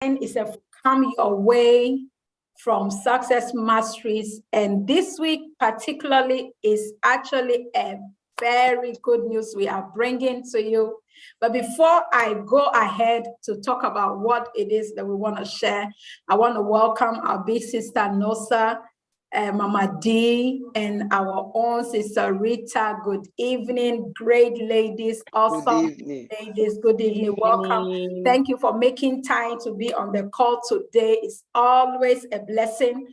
is a Come Your Way from Success Masteries. And this week particularly is actually a very good news we are bringing to you. But before I go ahead to talk about what it is that we want to share, I want to welcome our big sister Nosa, Mama D, and our own sister Rita. Good evening, great ladies, awesome ladies. Good evening, welcome. Thank you for making time to be on the call today. It's always a blessing.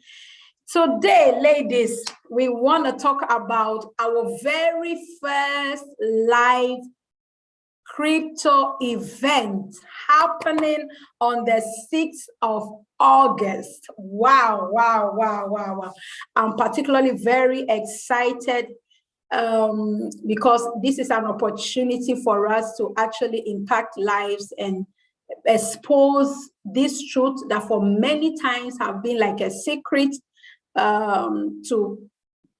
Today, ladies, we want to talk about our very first live crypto event happening on the 6th of August. Wow. I'm particularly very excited because this is an opportunity for us to actually impact lives and expose this truth that for many times have been like a secret to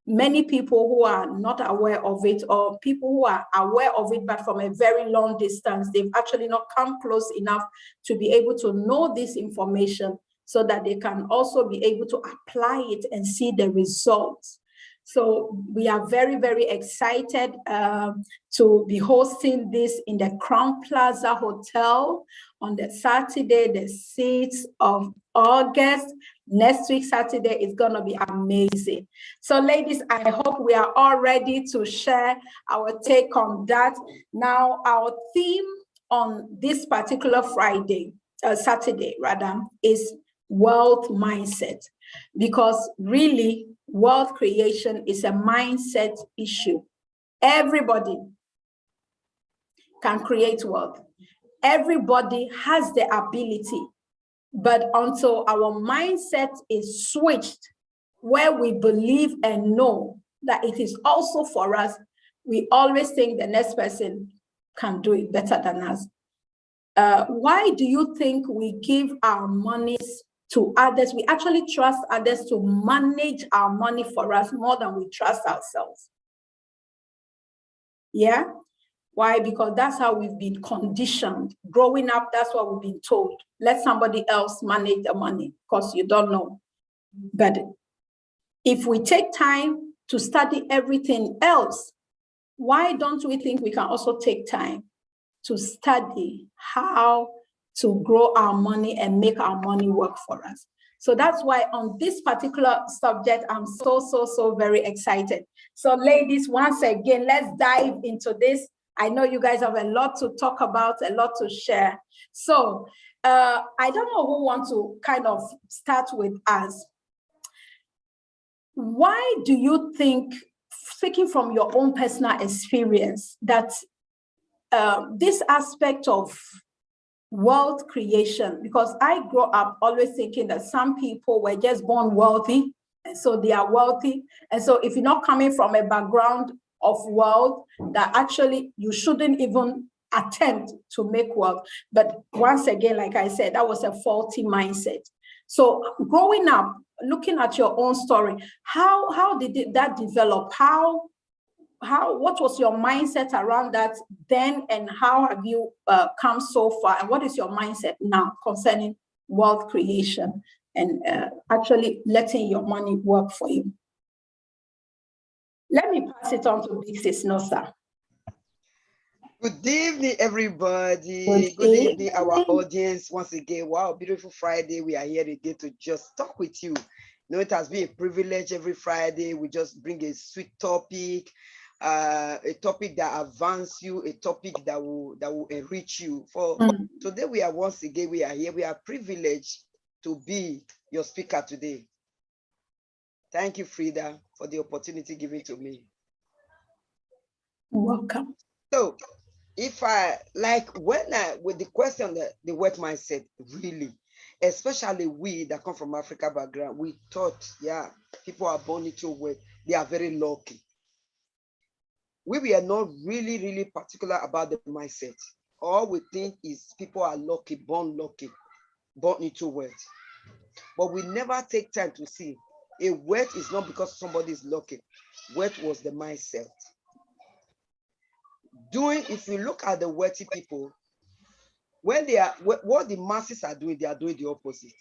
many people who are not aware of it, or people who are aware of it but from a very long distance. They've actually not come close enough to be able to know this information so that they can also be able to apply it and see the results. So we are very, very excited to be hosting this in the Crown Plaza Hotel on the Saturday, the 6th of August. Next week, Saturday, is going to be amazing. So, ladies, I hope we are all ready to share our take on that. Now, our theme on this particular Saturday, is wealth mindset, because really, wealth creation is a mindset issue. Everybody can create wealth. Everybody has the ability. But until our mindset is switched, where we believe and know that it is also for us, we always think the next person can do it better than us. Why do you think we give our monies to others? We actually trust others to manage our money for us more than we trust ourselves. Yeah? Why? Because that's how we've been conditioned. Growing up, that's what we've been told. Let somebody else manage the money because you don't know. But if we take time to study everything else, why don't we think we can also take time to study how to grow our money and make our money work for us? So that's why on this particular subject, I'm so very excited. So ladies, once again, let's dive into this. I know you guys have a lot to talk about, a lot to share. So I don't know who wants to kind of start with us. Why do you think, speaking from your own personal experience, that this aspect of wealth creation, because I grew up always thinking that some people were just born wealthy, and so they are wealthy. And so if you're not coming from a background of wealth, that actually you shouldn't even attempt to make wealth. But once again, like I said, that was a faulty mindset. So growing up, looking at your own story, how did that develop? What was your mindset around that then, and how have you come so far? And what is your mindset now concerning wealth creation and actually letting your money work for you? Let me pass it on to Big Sis Nosa. Good evening, everybody. Good evening, our audience. Once again, wow, beautiful Friday. We are here again to just talk with you. You know, it has been a privilege every Friday. We just bring a sweet topic, a topic that advances you, a topic that will enrich you. For today, we are here. We are privileged to be your speaker today. Thank you, Frida, for the opportunity given to me. Welcome. So, if I like with the question that the wealth mindset, really, especially we that come from Africa background, we thought, yeah, people are born into wealth, they are very lucky. We are not really particular about the mindset. All we think is people are lucky, born into wealth. But we never take time to see a wealth is not because somebody is lucky. Wealth was the mindset. If you look at the wealthy people, When they are, what the masses are doing, they are doing the opposite.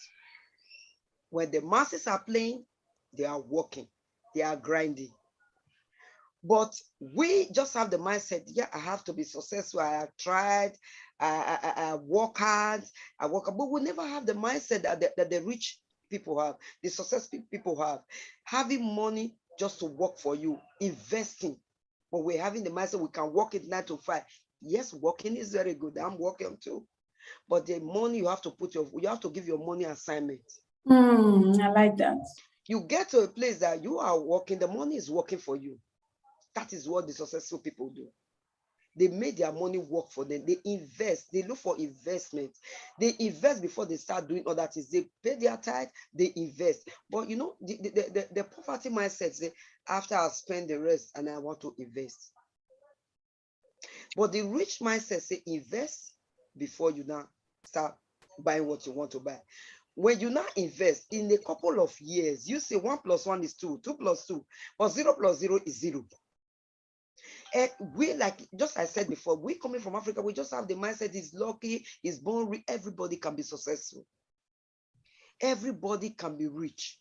When the masses are playing, they are working, they are grinding. But we just have the mindset, yeah, I have to be successful. I have tried, I work hard, but we never have the mindset that the rich people have, the successful people have, having money just to work for you, investing. But we're having the mindset we can work it 9 to 5. Yes, working is very good. I'm working too. But the money you have to you have to give your money assignment. I like that. You get to a place that you are working, the money is working for you. That is what the successful people do. They make their money work for them. They invest. They look for investment. They invest before they start doing other things. They pay their tithe, they invest. But you know, the poverty mindset say, after I spend the rest and I want to invest. But the rich mindset say, invest before you now start buying what you want to buy. When you now invest in a couple of years, you say 1 + 1 is 2, 2 + 2, but 0 + 0 is 0. And we, like just I said before, we coming from Africa, we just have the mindset is lucky, is born, everybody can be successful. Everybody can be rich.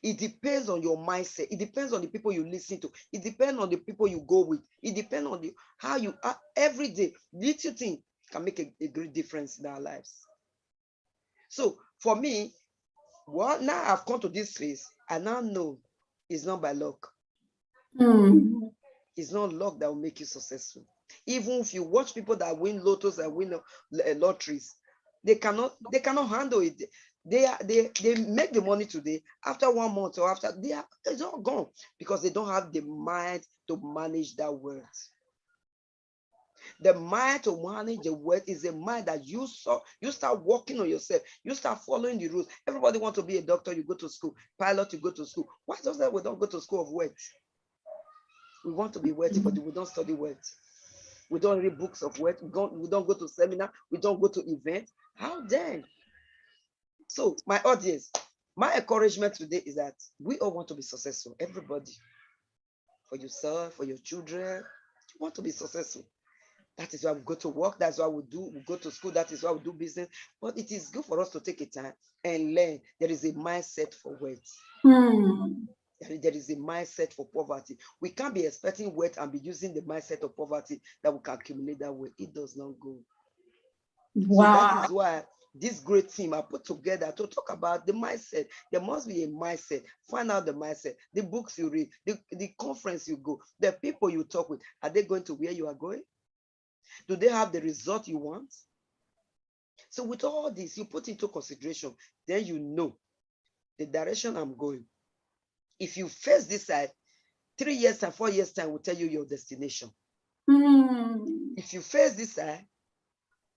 It depends on your mindset. It depends on the people you listen to. It depends on the people you go with. It depends on how you are every day. Little thing can make a great difference in our lives. So for me, well, now I've come to this phase, I now know it's not by luck. It's not luck that will make you successful. Even if you watch people that win lottos and win lotteries, they cannot handle it. They make the money today. After 1 month or after, it's all gone because they don't have the mind to manage that wealth. The mind to manage the wealth is a mind that you start working on yourself. You start following the rules. Everybody wants to be a doctor, you go to school. Pilot, you go to school. Why does that we don't go to school of wealth? We want to be wealthy, but we don't study wealth. We don't read books of wealth. We don't go to seminar. We don't go to events. How then? So my audience, my encouragement today is that we all want to be successful. Everybody. For yourself, for your children. You want to be successful. That is why we go to work. That's why we go to school. That is why we do business. But it is good for us to take a time and learn. There is a mindset for wealth. There is a mindset for poverty. We can't be expecting wealth and be using the mindset of poverty that we can accumulate that way. It does not go. Wow. So that is why this great team I put together to talk about the mindset. There must be a mindset. Find out the mindset. The books you read, the conference you go, the people you talk with, are they going to where you are going? Do they have the result you want? So with all this, you put into consideration, then you know the direction I'm going. If you face this side, 3 years and 4 years time will tell you your destination. If you face this side,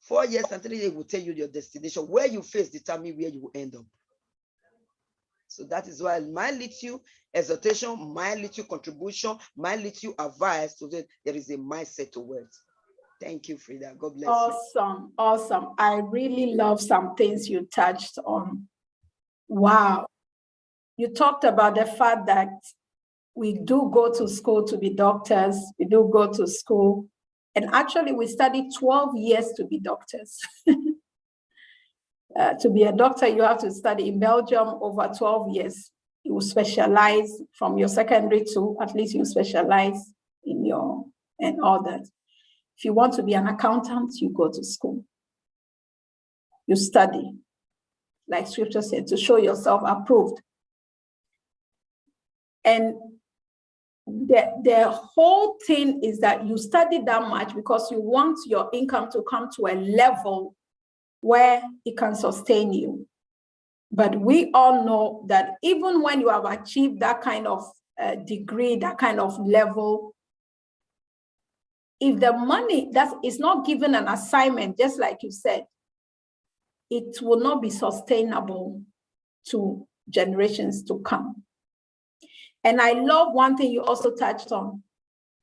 4 years and 3 years will tell you your destination. Where you face determine where you will end up. So that is why my little exhortation, my little contribution, my little advice to that there is a mindset to wealth. Thank you, Frida. God bless you. Awesome. I really love some things you touched on. Wow. You talked about the fact that we do go to school to be doctors. We do go to school. And actually, we study 12 years to be doctors. To be a doctor, you have to study in Belgium over 12 years. You will specialize from your secondary to at least you specialize in your and all that. If you want to be an accountant, you go to school. You study, like scripture said, to show yourself approved. And the whole thing is that you study that much because you want your income to come to a level where it can sustain you. But we all know that even when you have achieved that kind of degree, that kind of level, if the money that is not given an assignment, just like you said, it will not be sustainable to generations to come. And I love one thing you also touched on.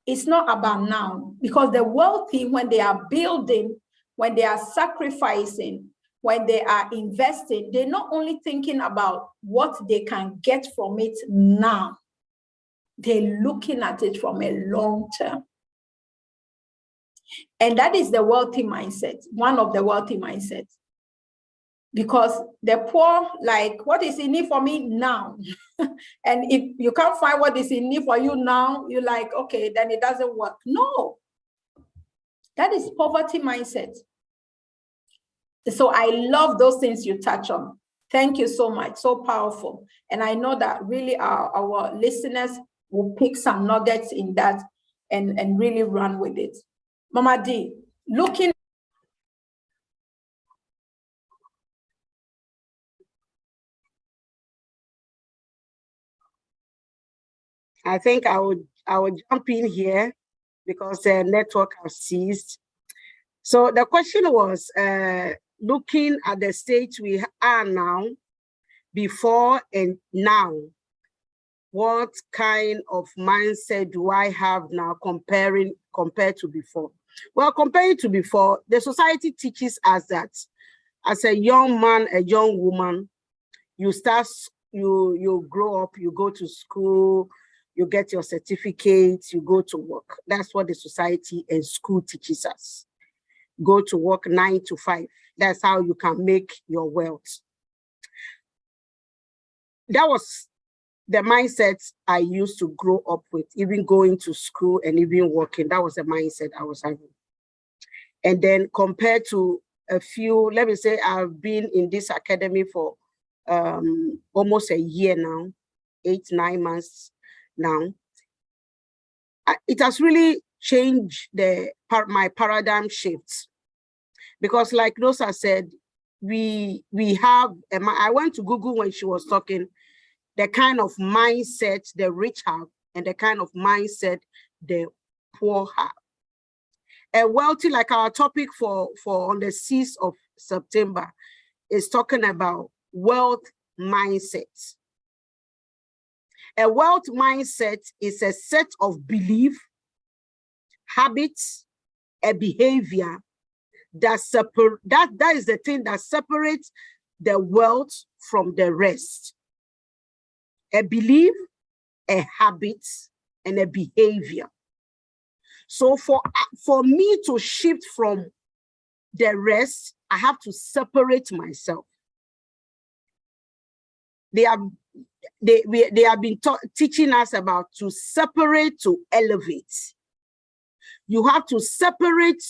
It's not about now, because the wealthy, when they are building, when they are sacrificing, when they are investing, they're not only thinking about what they can get from it now, they're looking at it from a long term. And that is the wealthy mindset, one of the wealthy mindsets. Because the poor, like, what is in it for me now? And if you can't find what is in it for you now, you're like, okay, then it doesn't work. No, that is poverty mindset. So I love those things you touch on. Thank you so much. So powerful. And I know that really our listeners will pick some nuggets in that and really run with it. Mama D, looking. I think I would jump in here because the network has ceased. So the question was, looking at the stage we are now, before and now, what kind of mindset do I have now compared to before? Well, compared to before, the society teaches us that as a young man, a young woman, you grow up, you go to school, you get your certificates, you go to work. That's what the society and school teaches us. Go to work 9 to 5. That's how you can make your wealth. That was the mindset I used to grow up with, even going to school and even working. That was the mindset I was having. And then compared to a few, let me say, I've been in this academy for almost a year now, 8-9 months now. It has really changed my paradigm shifts, because like Rosa said, we have, I went to Google when she was talking, the kind of mindset the rich have and the kind of mindset the poor have. A wealthy, like our topic for on the 6th of September, is talking about wealth mindset. A wealth mindset is a set of belief, habits, a behavior that is the thing that separates the wealth from the rest. A belief, a habit, and a behavior. So for me to shift from the rest, I have to separate myself. They have been teaching us about to separate to elevate. You have to separate.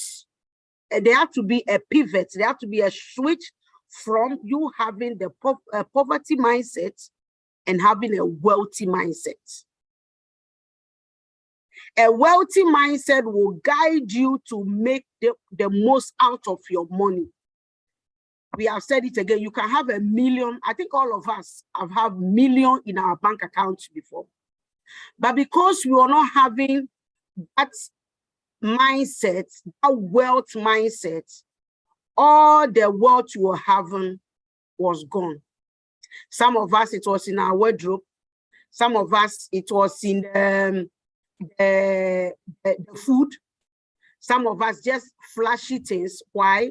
There have to be a pivot. There have to be a switch from you having the poverty mindset and having a wealthy mindset. A wealthy mindset will guide you to make the most out of your money. We have said it again, you can have $1 million. I think all of us have had $1 million in our bank accounts before. But because we are not having that mindset, that wealth mindset, all the wealth you were having was gone. Some of us, it was in our wardrobe. Some of us, it was in the food. Some of us just flashy things. Why?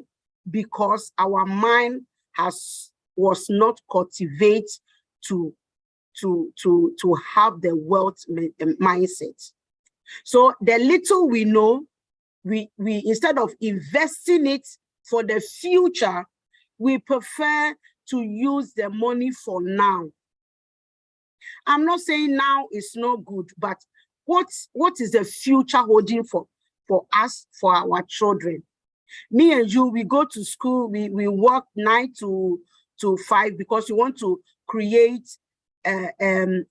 Because our mind was not cultivated to have the wealth mindset. So the little we know, we instead of investing it for the future, we prefer to use the money for now. I'm not saying now is not good, but what is the future holding for us, for our children? Me and you, we go to school, we work 9 to 5 because we want to create an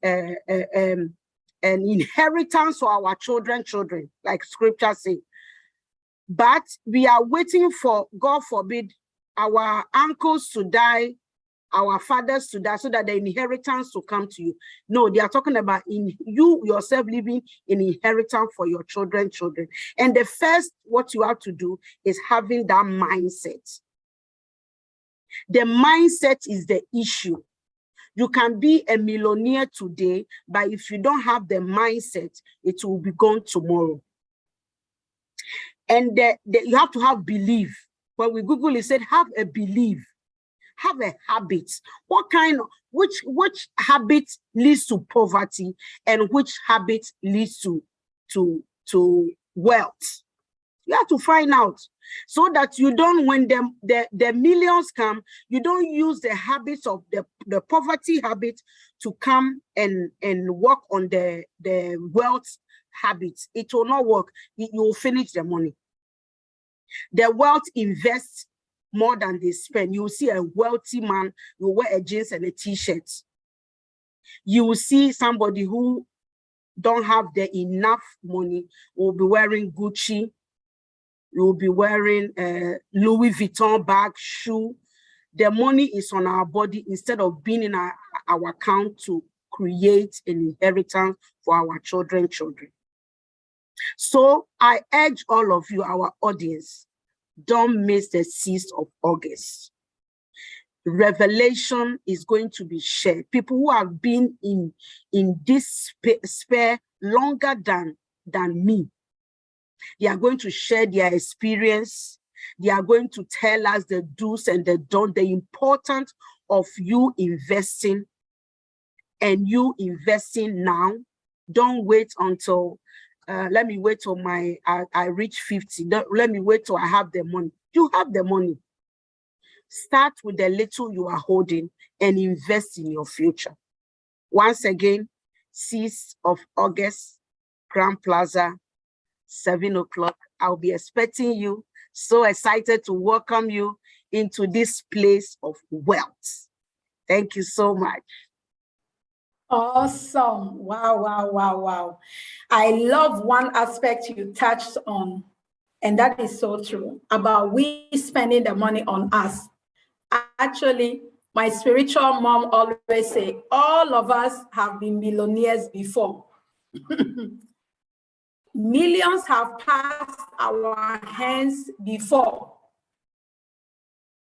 inheritance for our children, like scripture say. But we are waiting for, God forbid, our uncles to die, our fathers to die, so that the inheritance will come to you. No, they are talking about in you yourself leaving an inheritance for your children. And the first, what you have to do is having that mindset. The mindset is the issue. You can be a millionaire today, but if you don't have the mindset, it will be gone tomorrow. And you have to have belief. When we Google, it said, have a belief, have a habit. What kind of, which habit leads to poverty and which habit leads to wealth? You have to find out so that you don't, when the millions come, you don't use the habits of the poverty habit to come and work on the wealth habits. It will not work. You will finish the money. The wealth invests more than they spend. You will see a wealthy man, you wear a jeans and a t-shirt. You will see somebody who don't have the enough money, will be wearing Gucci, you will be wearing Louis Vuitton bag, shoe. The money is on our body instead of being in our account to create an inheritance for our children. So I urge all of you, our audience, don't miss the 6th of August. Revelation is going to be shared. People who have been in this sphere longer than me, they are going to share their experience. They are going to tell us the do's and the don'ts, the importance of you investing, and you investing now. Don't wait until, let me wait till I reach 50. Let me wait till I have the money. You have the money. Start with the little you are holding and invest in your future. Once again, 6th of August, Grand Plaza, 7 o'clock. I'll be expecting you. So excited to welcome you into this place of wealth. Thank you so much. Awesome. Wow, wow, wow, wow. I love one aspect you touched on, and that is so true, about we spending the money on us. Actually, my spiritual mom always say, all of us have been millionaires before. Millions have passed our hands before,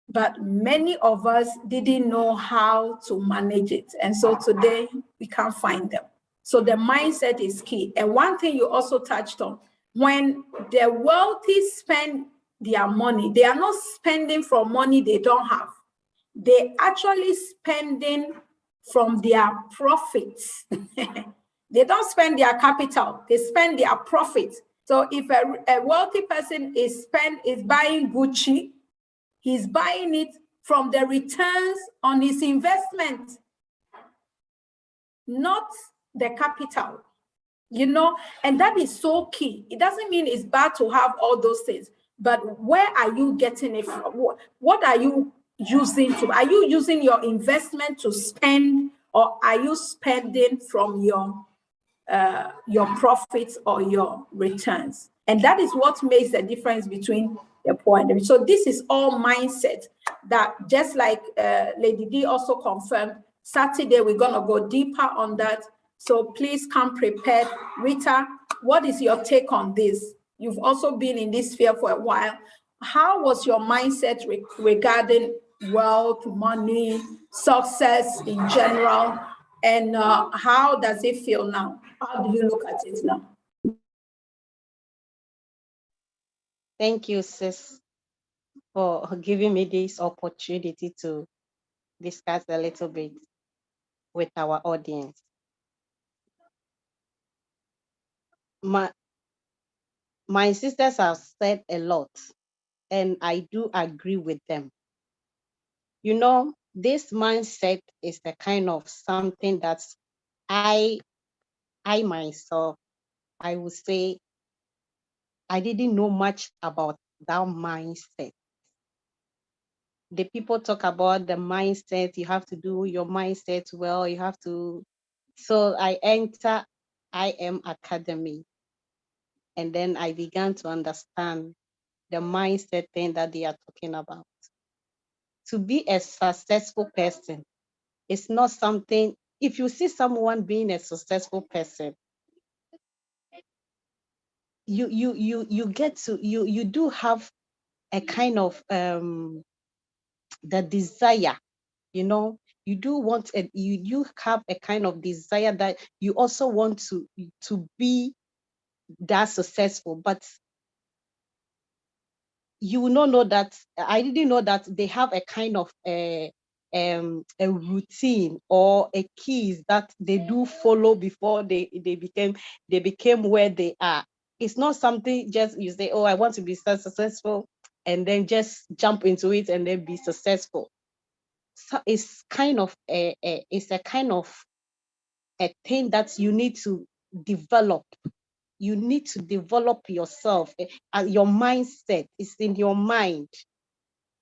but many of us didn't know how to manage it. And so today we can't find them. So the mindset is key. And one thing you also touched on, when the wealthy spend their money, they are not spending from money they don't have. They actually spending from their profits. They don't spend their capital, they spend their profits. So if a wealthy person is buying Gucci, he's buying it from the returns on his investment, not the capital, and that is so key. It doesn't mean it's bad to have all those things, but where are you getting it from? What are you using to? Are you using your investment to spend, or are you spending from your profits or your returns? And that is what makes the difference between the poor and the rich. So this is all mindset that, just like Lady D also confirmed, Saturday we're going to go deeper on that. So please come prepared. Rita, what is your take on this? You've also been in this sphere for a while. How was your mindset regarding wealth, money, success in general? And how does it feel now? How do you look at it now? Thank you, sis, for giving me this opportunity to discuss a little bit with our audience. My sisters have said a lot, and I do agree with them. This mindset is the kind of something that I myself, I would say, I didn't know much about that mindset. The people talk about the mindset, you have to do your mindset well, you have to. So I enter IM Academy, and then I began to understand the mindset thing that they are talking about. To be a successful person, it's not something, if you see someone being a successful person, you get to, you do have a kind of the desire, you do want, you have a kind of desire that you also want to be that successful, but you will not know that. I didn't know that they have a kind of a routine or a keys that they do follow before they became where they are. It's not something just you say, oh, I want to be successful, and then just jump into it and then be successful. So it's kind of a thing that you need to develop. You need to develop yourself. Your mindset is in your mind.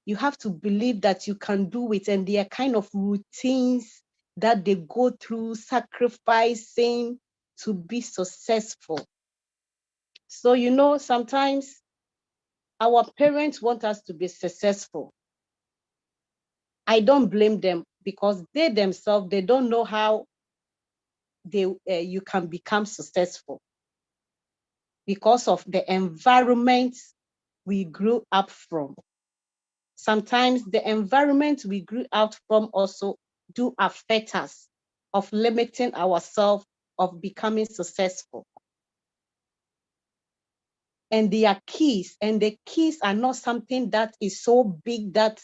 You have to believe that you can do it, and there are kind of routines that they go through, sacrificing to be successful. So, sometimes our parents want us to be successful. I don't blame them, because they themselves, they don't know how you can become successful, because of the environment we grew up from. Sometimes the environment we grew up from also do affect us of limiting ourselves of becoming successful. And they are keys, and the keys are not something that is so big, that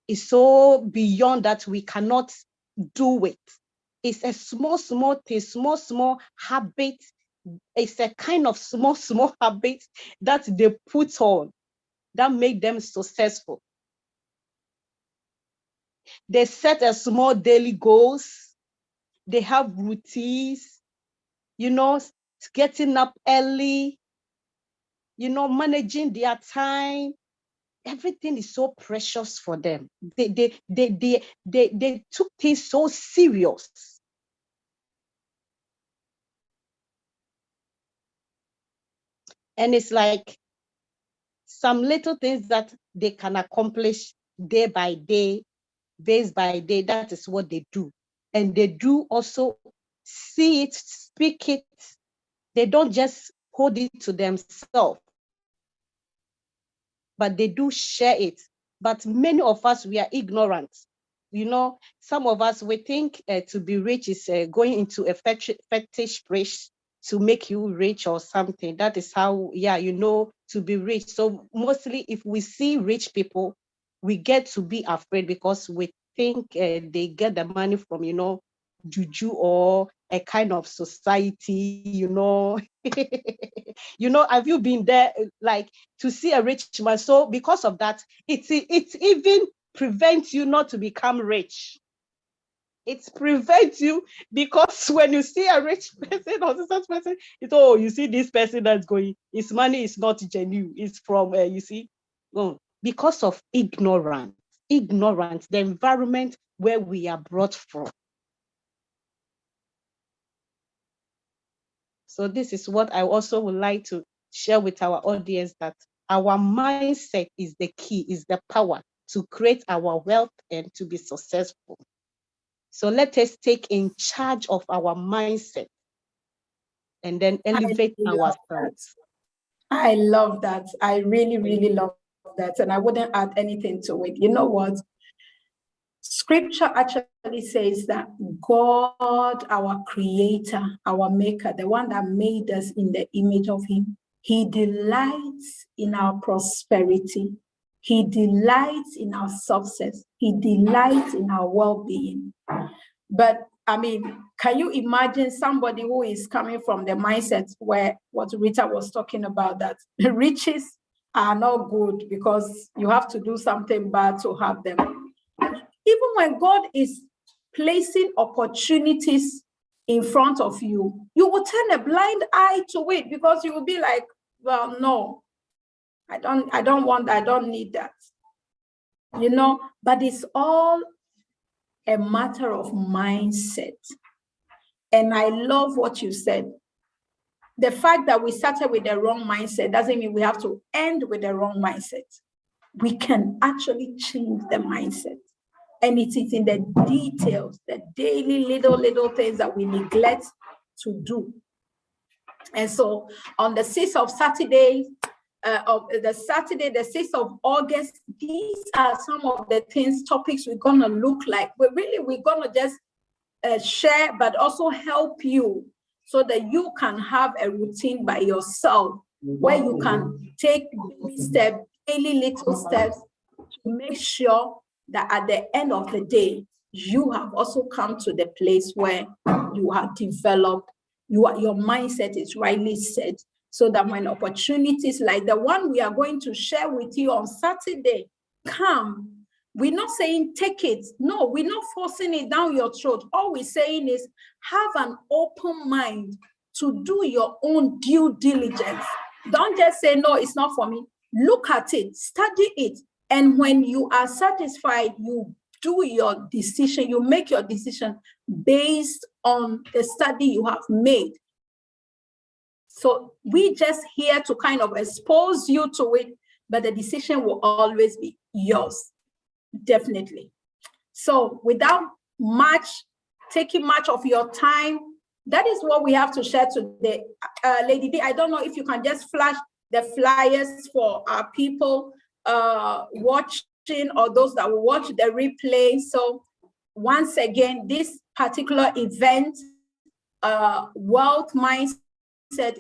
is so beyond that we cannot do it. It's a small thing, small habit. It's a kind of small habit that they put on that make them successful. They set a small daily goals. They have routines, getting up early, managing their time. Everything is so precious for them. They took things so serious. And it's like some little things that they can accomplish day by day, days by day. That is what they do. And they do also see it, speak it. They don't just hold it to themselves, but they do share it. But many of us, we are ignorant. Some of us, we think to be rich is going into a fetish place to make you rich or something. That is how, to be rich. So mostly if we see rich people, we get to be afraid, because we think they get the money from, juju or a kind of society, have you been there, like, to see a rich man? So because of that, it even prevents you not to become rich. It prevents you, because when you see a rich person or such person, it's, oh, you see this person that's going, his money is not genuine. It's from, because of ignorance, the environment where we are brought from. So this is what I also would like to share with our audience, that our mindset is the key, is the power to create our wealth and to be successful. So let us take in charge of our mindset and then elevate ourselves. I love that. I really, really love that. And I wouldn't add anything to it. You know what? Scripture actually says that God, our creator, our maker, the one that made us in the image of him, he delights in our prosperity. He delights in our success. He delights in our well-being. But I mean, can you imagine somebody who is coming from the mindset where what Rita was talking about, that the riches are not good because you have to do something bad to have them? Even when God is placing opportunities in front of you, you will turn a blind eye to it, because you will be like, well, no, I don't want that, I don't need that. But it's all a matter of mindset. And I love what you said. The fact that we started with the wrong mindset doesn't mean we have to end with the wrong mindset. We can actually change the mindset. And it is in the details, the daily little things that we neglect to do. And so on the 6th of Saturday, the 6th of August, these are some of the topics we're going to look like. We're going to just share, but also help you so that you can have a routine by yourself where you can take baby steps, daily little steps to make sure that at the end of the day, you have also come to the place where you have developed, your mindset is rightly set, so that when opportunities like the one we are going to share with you on Saturday come, we're not saying take it. No, we're not forcing it down your throat. All we're saying is have an open mind to do your own due diligence. Don't just say, no, it's not for me. Look at it, study it. And when you are satisfied, you do your decision, you make your decision based on the study you have made. So we just here to kind of expose you to it, but the decision will always be yours, definitely. So without taking much of your time, that is what we have to share today. Lady D, I don't know if you can just flash the flyers for our people watching or those that will watch the replay. So once again, this particular event, Wealth Mindset,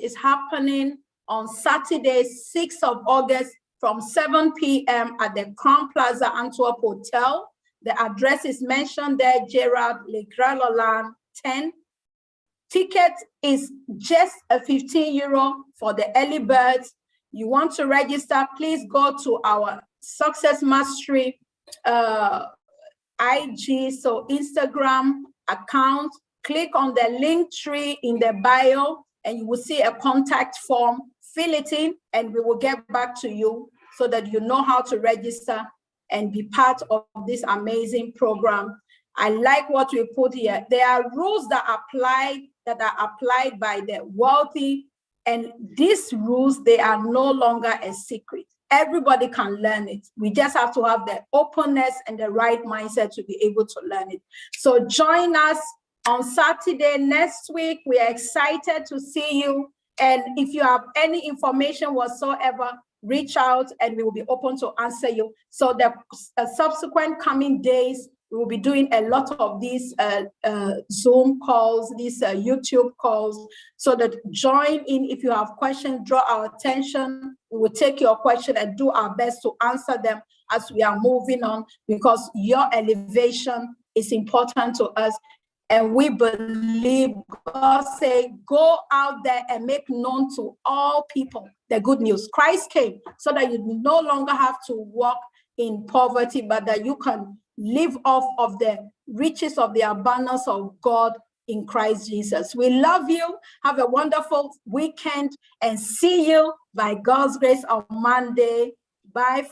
is happening on Saturday, 6th of August from 7 p.m. at the Crown Plaza Antwerp Hotel. The address is mentioned there, Gerard Le Grand Roland 10. Ticket is just a €15 for the early birds. You want to register, please go to our Success Mastery IG, so Instagram account, click on the link tree in the bio, and you will see a contact form. Fill it in, and we will get back to you so that you know how to register and be part of this amazing program. I like what we put here. There are rules that are applied by the wealthy, and these rules, they are no longer a secret. Everybody can learn it. We just have to have the openness and the right mindset to be able to learn it. So join us on Saturday next week. We are excited to see you. And if you have any information whatsoever, reach out and we will be open to answer you. So the subsequent coming days, we will be doing a lot of these Zoom calls, these YouTube calls, so that join in. If you have questions, draw our attention. We will take your question and do our best to answer them as we are moving on, because your elevation is important to us. And we believe God say, go out there and make known to all people the good news. Christ came so that you no longer have to walk in poverty, but that you can live off of the riches of the abundance of God in Christ Jesus. We love you. Have a wonderful weekend and see you by God's grace on Monday. Bye.